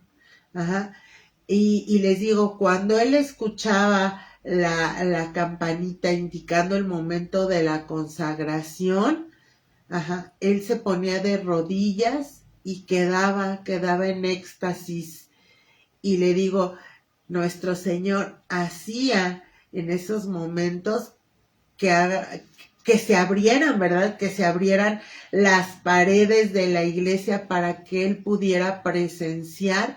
Y les digo, cuando él escuchaba la campanita indicando el momento de la consagración, él se ponía de rodillas y quedaba en éxtasis. Y le digo, nuestro Señor hacía en esos momentos que se abrieran, ¿verdad?, que se abrieran las paredes de la iglesia para que él pudiera presenciar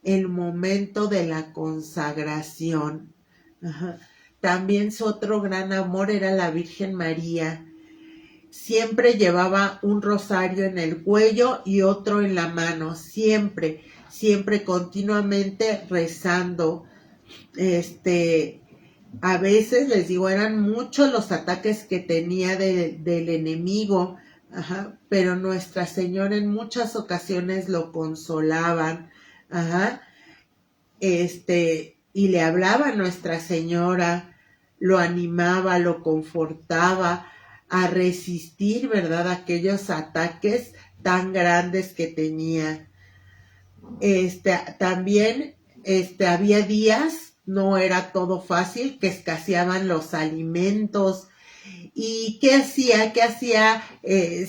el momento de la consagración. También su otro gran amor era la Virgen María. Siempre llevaba un rosario en el cuello y otro en la mano, siempre continuamente rezando. A veces, les digo, eran muchos los ataques que tenía del enemigo, pero Nuestra Señora en muchas ocasiones lo consolaban, y le hablaba a Nuestra Señora, lo animaba, lo confortaba a resistir, ¿verdad?, aquellos ataques tan grandes que tenía. También, había días, no era todo fácil, que escaseaban los alimentos. ¿Y qué hacía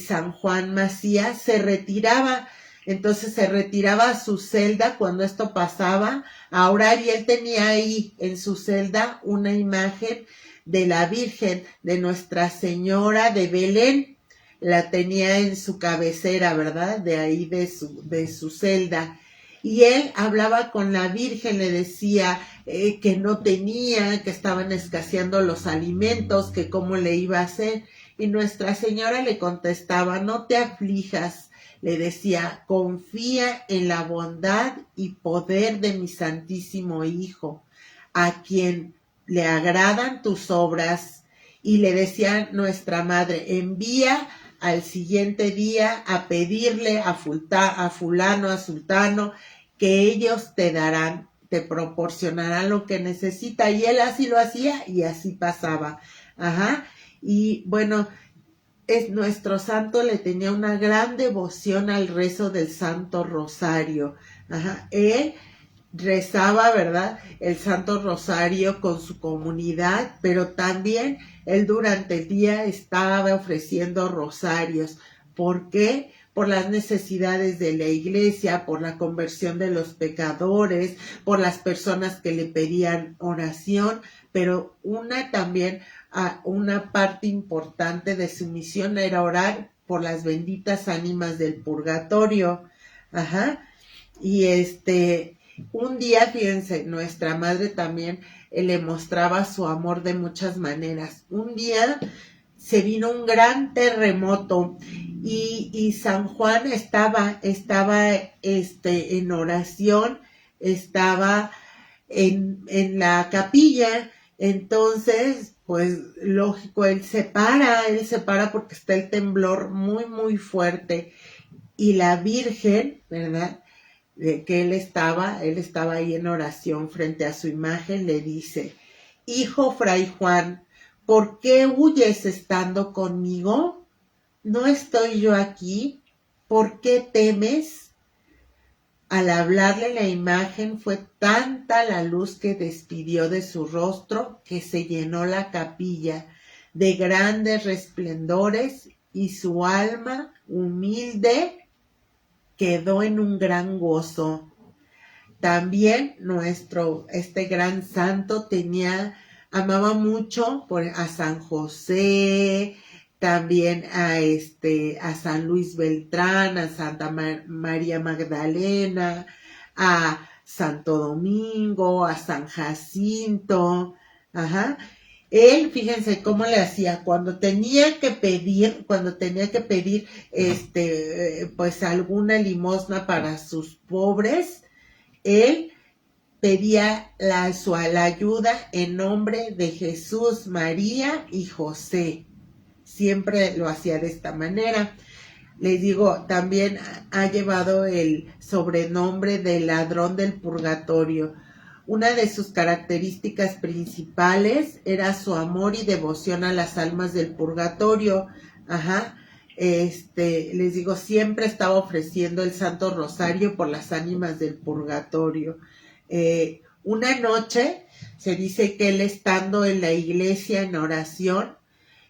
San Juan Macías? Se retiraba. Entonces se retiraba a su celda cuando esto pasaba a orar, y él tenía ahí en su celda una imagen de la Virgen, de Nuestra Señora de Belén. La tenía en su cabecera, ¿verdad?, de ahí de su celda. Y él hablaba con la Virgen, le decía que no tenía, que estaban escaseando los alimentos, que cómo le iba a hacer. Y Nuestra Señora le contestaba, no te aflijas, le decía, confía en la bondad y poder de mi Santísimo Hijo, a quien le agradan tus obras. Y le decía nuestra Madre, envía al siguiente día a pedirle a fulano, a sultano, que ellos te proporcionarán lo que necesita. Y él así lo hacía y así pasaba. Y bueno, nuestro santo le tenía una gran devoción al rezo del Santo Rosario. Él rezaba, ¿verdad?, el Santo Rosario con su comunidad, pero también él durante el día estaba ofreciendo rosarios. ¿Por qué? Por las necesidades de la iglesia, por la conversión de los pecadores, por las personas que le pedían oración, pero una parte importante de su misión era orar por las benditas ánimas del purgatorio. Ajá. Y un día, fíjense, nuestra madre también le mostraba su amor de muchas maneras. Un día se vino un gran terremoto y San Juan estaba en oración, estaba en la capilla. Entonces, pues lógico, él se para porque está el temblor muy, muy fuerte. Y la Virgen, ¿verdad?, de que él estaba ahí en oración frente a su imagen, le dice: hijo Fray Juan, ¿por qué huyes estando conmigo? ¿No estoy yo aquí? ¿Por qué temes? Al hablarle la imagen fue tanta la luz que despidió de su rostro que se llenó la capilla de grandes resplendores y su alma humilde quedó en un gran gozo. También este gran santo amaba mucho a San José, también a San Luis Beltrán, a Santa María Magdalena, a Santo Domingo, a San Jacinto. Ajá. Él, fíjense cómo le hacía cuando tenía que pedir, pues alguna limosna para sus pobres. Él pedía la ayuda en nombre de Jesús, María y José. Siempre lo hacía de esta manera. Les digo, también ha llevado el sobrenombre de ladrón del purgatorio. Una de sus características principales era su amor y devoción a las almas del purgatorio. Ajá. Les digo, siempre estaba ofreciendo el Santo Rosario por las ánimas del purgatorio. Una noche se dice que él, estando en la iglesia en oración,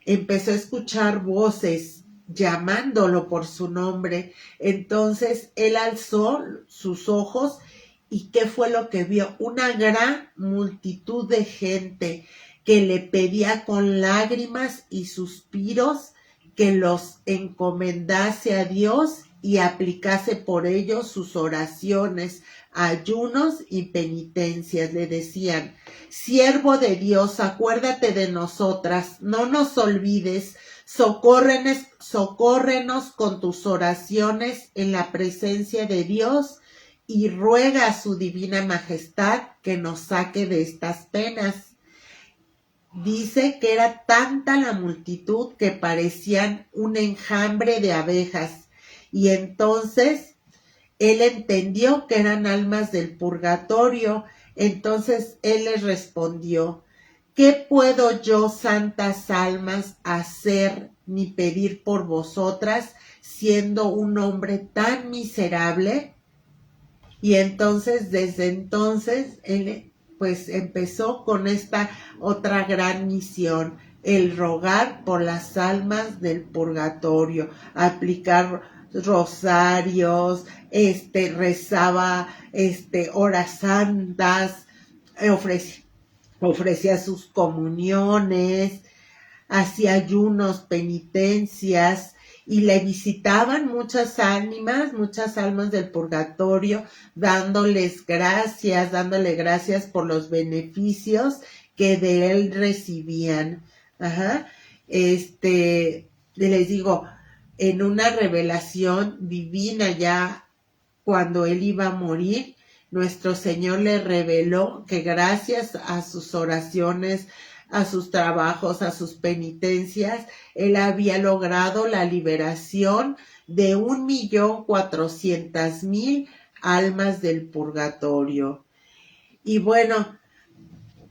empezó a escuchar voces llamándolo por su nombre. Entonces él alzó sus ojos y ¿qué fue lo que vio? Una gran multitud de gente que le pedía con lágrimas y suspiros que los encomendase a Dios y aplicase por ellos sus oraciones, ayunos y penitencias. Le decían: siervo de Dios, acuérdate de nosotras, no nos olvides, socórrenos con tus oraciones en la presencia de Dios y ruega a su divina majestad que nos saque de estas penas. Dice que era tanta la multitud que parecían un enjambre de abejas, y entonces él entendió que eran almas del purgatorio. Entonces él les respondió: ¿qué puedo yo, santas almas, hacer ni pedir por vosotras, siendo un hombre tan miserable? Y entonces, desde entonces, él pues empezó con esta otra gran misión: el rogar por las almas del purgatorio, aplicar rosarios, rezaba horas santas, ofrecía sus comuniones, hacía ayunos, penitencias, y le visitaban muchas almas del purgatorio, dándole gracias por los beneficios que de él recibían. Ajá. Les digo, en una revelación divina, ya cuando él iba a morir, nuestro Señor le reveló que gracias a sus oraciones, a sus trabajos, a sus penitencias, él había logrado la liberación de 1.400.000 almas del purgatorio. Y bueno,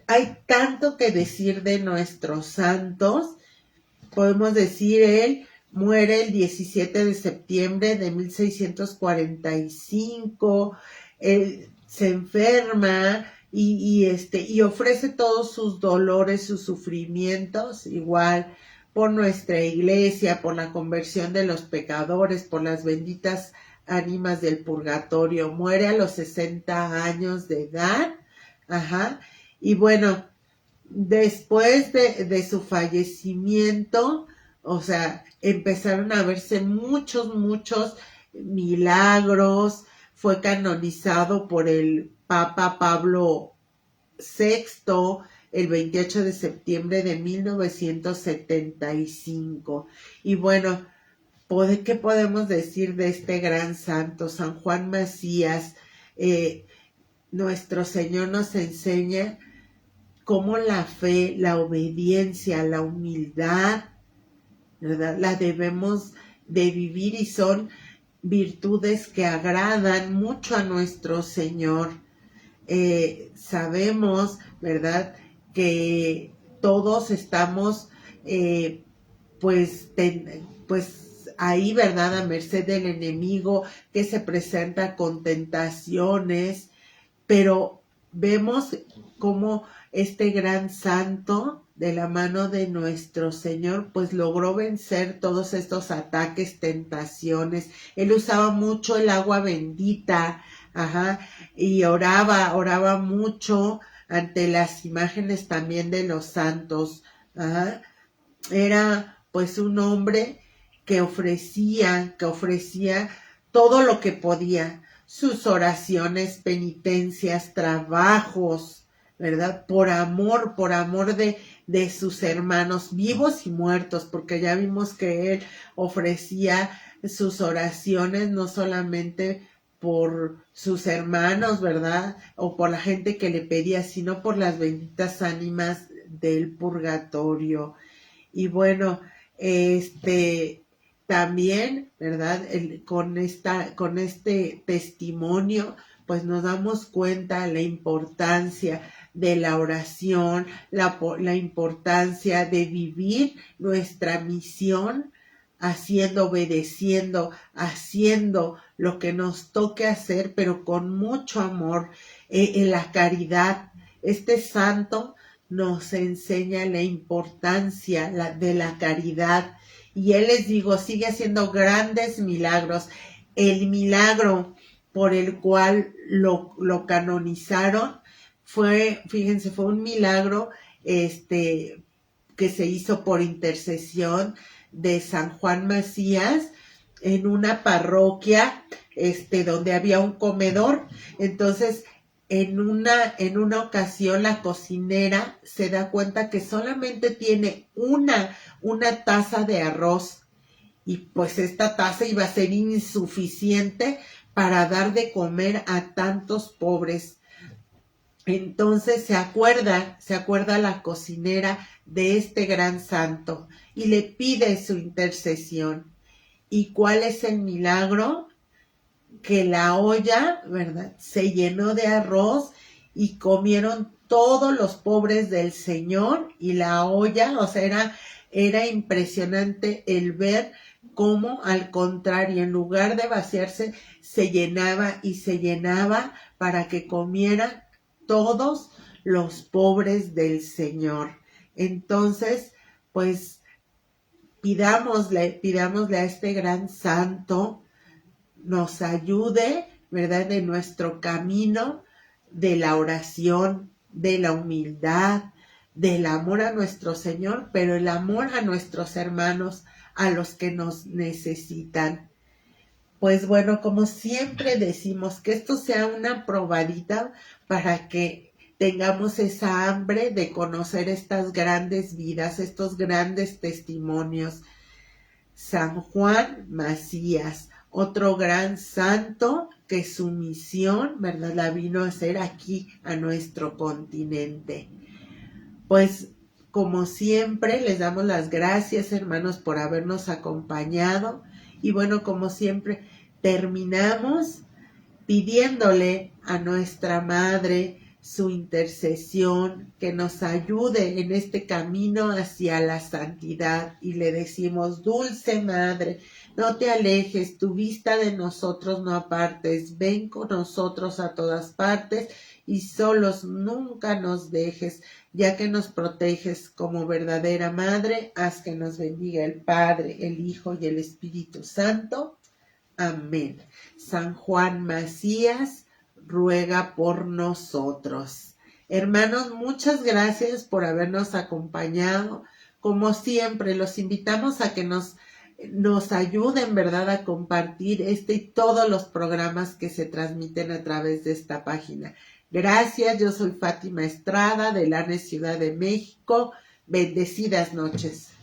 hay tanto que decir de nuestros santos. Podemos decir, él muere el 17 de septiembre de 1645. se enferma y ofrece todos sus dolores, sus sufrimientos, igual por nuestra iglesia, por la conversión de los pecadores, por las benditas ánimas del purgatorio. Muere a los 60 años de edad, y bueno, después de su fallecimiento, o sea, empezaron a verse muchos milagros. Fue canonizado por el Papa Pablo VI el 28 de septiembre de 1975. Y bueno, ¿qué podemos decir de este gran santo, San Juan Macías? Nuestro Señor nos enseña cómo la fe, la obediencia, la humildad, ¿verdad?, la debemos de vivir, y son virtudes que agradan mucho a nuestro Señor. Sabemos, ¿verdad?, que todos estamos pues ahí, ¿verdad?, a merced del enemigo, que se presenta con tentaciones, pero vemos cómo este gran santo, de la mano de nuestro Señor, pues logró vencer todos estos ataques, tentaciones. Él usaba mucho el agua bendita, y oraba mucho ante las imágenes también de los santos. Era pues un hombre que ofrecía todo lo que podía, sus oraciones, penitencias, trabajos, ¿verdad? Por amor de sus hermanos, vivos y muertos, porque ya vimos que él ofrecía sus oraciones no solamente por sus hermanos, ¿verdad?, o por la gente que le pedía, sino por las benditas ánimas del purgatorio. Y bueno, también, ¿verdad?, con este testimonio, pues nos damos cuenta la importancia de la oración, la importancia de vivir nuestra misión, obedeciendo, haciendo lo que nos toque hacer, pero con mucho amor, en la caridad. Este santo nos enseña la importancia de la caridad, y él, les digo, sigue haciendo grandes milagros. El milagro por el cual lo canonizaron fíjense, fue un milagro que se hizo por intercesión de San Juan Macías en una parroquia donde había un comedor. Entonces, en una ocasión, la cocinera se da cuenta que solamente tiene una taza de arroz, y pues esta taza iba a ser insuficiente para dar de comer a tantos pobres. Entonces se acuerda la cocinera de este gran santo y le pide su intercesión. ¿Y cuál es el milagro? Que la olla, ¿verdad?, se llenó de arroz y comieron todos los pobres del Señor, y la olla, o sea, era impresionante el ver cómo, al contrario, en lugar de vaciarse, se llenaba y se llenaba para que comieran todos los pobres del Señor. Entonces, pues pidámosle a este gran santo nos ayude, ¿verdad?, en nuestro camino de la oración, de la humildad, del amor a nuestro Señor, pero el amor a nuestros hermanos, a los que nos necesitan. Pues bueno, como siempre decimos, que esto sea una probadita para que tengamos esa hambre de conocer estas grandes vidas, estos grandes testimonios. San Juan Macías, otro gran santo que su misión, ¿verdad?, la vino a hacer aquí a nuestro continente. Pues como siempre les damos las gracias, hermanos, por habernos acompañado, y bueno, como siempre terminamos pidiéndole a nuestra Madre su intercesión, que nos ayude en este camino hacia la santidad, y le decimos: Dulce Madre, No te alejes, tu vista de nosotros no apartes, ven con nosotros a todas partes y solos nunca nos dejes, ya que nos proteges como verdadera madre, haz que nos bendiga el Padre, el Hijo y el Espíritu Santo. Amén. San Juan Macías, ruega por nosotros. Hermanos, muchas gracias por habernos acompañado. Como siempre, los invitamos a que nos ayuden, ¿verdad?, a compartir este y todos los programas que se transmiten a través de esta página. Gracias, yo soy Fátima Estrada de Lanes, Ciudad de México. Bendecidas noches.